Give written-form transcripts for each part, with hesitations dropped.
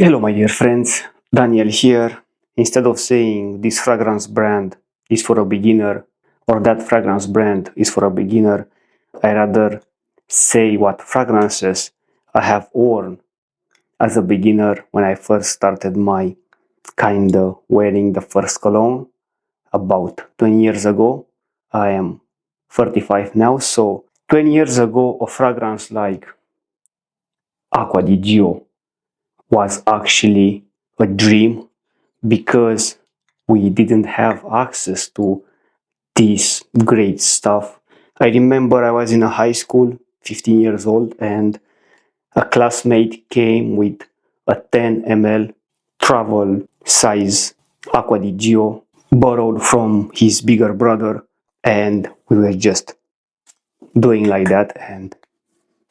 Hello, my dear friends. Daniel here. Instead of saying this fragrance brand is for a beginner or that fragrance brand is for a beginner, I rather say what fragrances I have worn as a beginner when I first started my kinda wearing the first cologne about 20 years ago. I am 35 now, so 20 years ago, a fragrance like Acqua di Gio was actually a dream because we didn't have access to this great stuff. I remember I was in a high school, 15 years old, and a classmate came with a 10 ml travel size Acqua di Gio borrowed from his bigger brother, and we were just doing like that and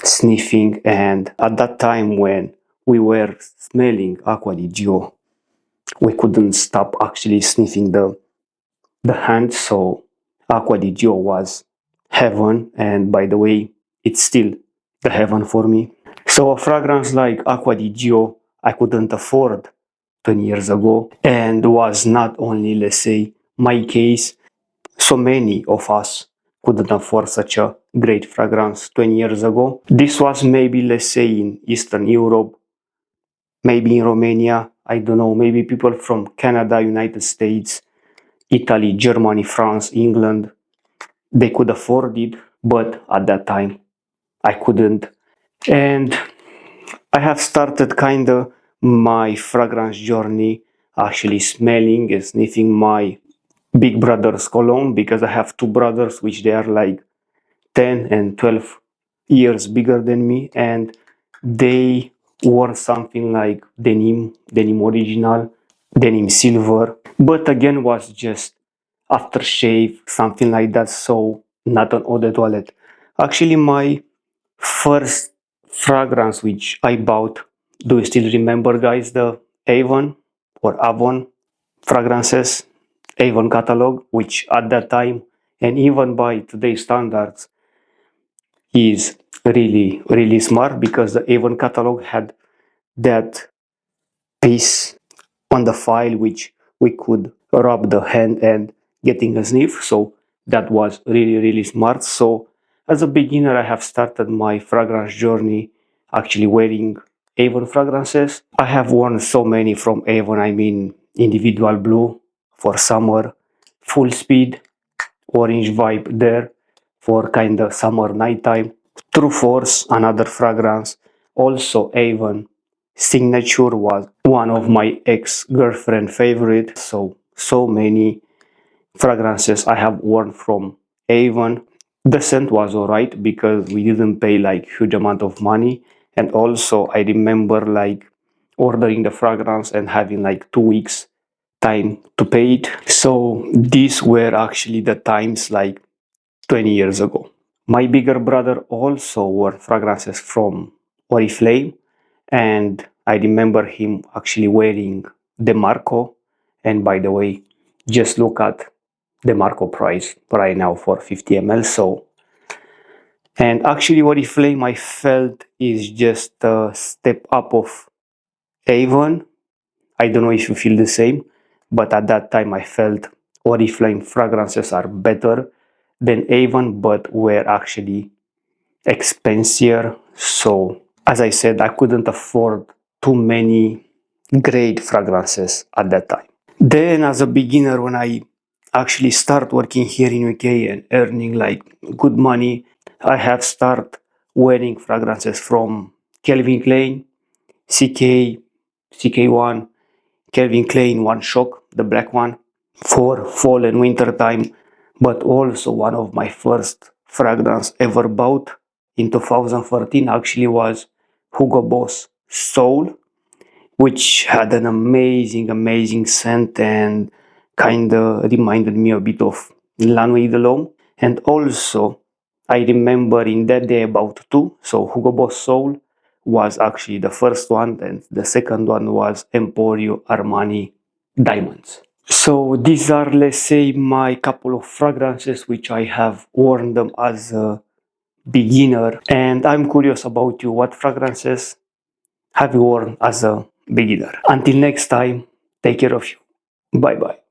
sniffing. And at that time, when we were smelling Acqua di Gio, we couldn't stop actually sniffing the hand. So Acqua di Gio was heaven, and by the way, it's still the heaven for me. So a fragrance like Acqua di Gio I couldn't afford 20 years ago, and was not only, let's say, my case. So many of us couldn't afford such a great fragrance 20 years ago. This was maybe, let's say, in Eastern Europe, maybe in Romania, I don't know, maybe people from Canada, United States, Italy, Germany, France, England, they could afford it, but at that time I couldn't. And I have started kinda my fragrance journey actually smelling and sniffing my big brother's cologne, because I have two brothers which they are like 10 and 12 years bigger than me, and they wore something like denim original, denim silver, but again was just aftershave, something like that, so not an eau de toilette. Actually, my first fragrance which I bought, do you still remember, guys, the Avon or Avon fragrances, Avon catalog, which at that time and even by today's standards is really, really smart, because the Avon catalog had that piece on the file which we could rub the hand and getting a sniff. So that was really, really smart. So as a beginner, I have started my fragrance journey actually wearing Avon fragrances. I have worn so many from Avon. I mean, Individual Blue for summer, Full Speed, Orange Vibe there for kind of summer nighttime, True Force, another fragrance, also Avon Signature was one of my ex-girlfriend favorite. So many fragrances I have worn from Avon. The scent was alright because we didn't pay like huge amount of money, and also I remember like ordering the fragrance and having like 2 weeks time to pay it. So these were actually the times like 20 years ago. My bigger brother also wore fragrances from Oriflame, and I remember him actually wearing the Marco. And by the way, just look at the Marco price right now for 50 ml. So, and actually, Oriflame I felt is just a step up of Avon. I don't know if you feel the same, but at that time I felt Oriflame fragrances are better than Avon, but were actually expensive. So, as I said, I couldn't afford too many great fragrances at that time. Then, as a beginner, when I actually start working here in UK and earning like good money, I have start wearing fragrances from Calvin Klein, CK, CK1, Calvin Klein One Shock, the black one, for fall and winter time. But also one of my first fragrance ever bought in 2014 actually was Hugo Boss Soul, which had an amazing scent and kinda reminded me a bit of La Nuit de l'Homme. And also, I remember in that day about two. So Hugo Boss Soul was actually the first one, and the second one was Emporio Armani Diamonds. So these are, let's say, my couple of fragrances which I have worn them as a beginner. And I'm curious about you. What fragrances have you worn as a beginner. Until next time, take care of you. Bye bye.